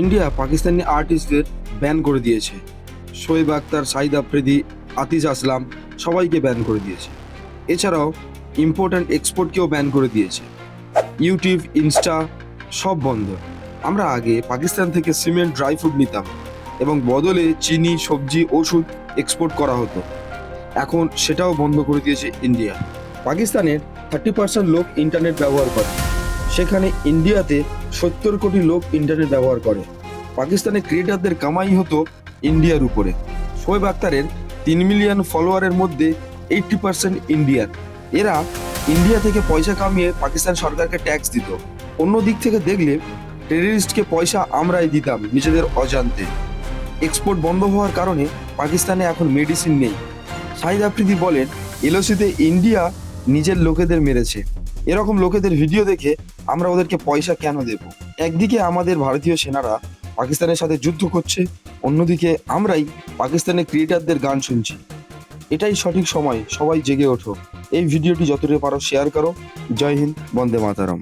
India Pakistani আর্টিস্টদের ban করে দিয়েছে। শোয়েব আখতার, শাহিদ আফ্রিদি, আতিশ আসলাম সবাইকে ব্যান করে দিয়েছে। এছাড়াও ইম্পোর্ট অ্যান্ড এক্সপোর্টকেও ব্যান করে দিয়েছে। ইউটিউব, ইনস্টা সব বন্ধ। আমরা আগে পাকিস্তান থেকে সিমেন্ট, ড্রাই ফ্রুট নিতাম এবং বদলে চিনি, সবজি, ওষুধ এক্সপোর্ট করা হতো। এখন সেটাও বন্ধ করে দিয়েছে ইন্ডিয়া। পাকিস্তানের 30% লোক ইন্টারনেট ব্যবহার করে, সেখানে ইন্ডিয়াতে 70 কোটি লোক ইন্টারনেট ব্যবহার করে। পাকিস্তানের ক্রিয়েটারদের কামাই হতো ইন্ডিয়ার উপরে। শোয়েব আখতারের 3 মিলিয়ন ফলোয়ারের মধ্যে 80% ইন্ডিয়ান। এরা ইন্ডিয়া থেকে পয়সা কামিয়ে পাকিস্তান সরকারকে ট্যাক্স দিত। অন্য দিক থেকে দেখলে টেররিস্টকে পয়সা আমরাই দিতাম নিজেদের অজান্তে। এক্সপোর্ট বন্ধ হওয়ার কারণে পাকিস্তানে এখন মেডিসিন নেই। শাহিদ আফ্রিদি বলেন, এলওসিতে ইন্ডিয়া নিজের লোকেদের মেরেছে। এরকম লোকেদের ভিডিও দেখে আমরা ওদেরকে পয়সা কেন দেব? একদিকে আমাদের ভারতীয় সেনারা পাকিস্তানের সাথে যুদ্ধ করছে, অন্যদিকে আমরাই পাকিস্তানের ক্রিয়েটারদের গান শুনছি। এটাই সঠিক সময়, সবাই জেগে ওঠো। এই ভিডিওটি যতটা পারো শেয়ার করো। জয় হিন্দ, বন্দে মাতারম।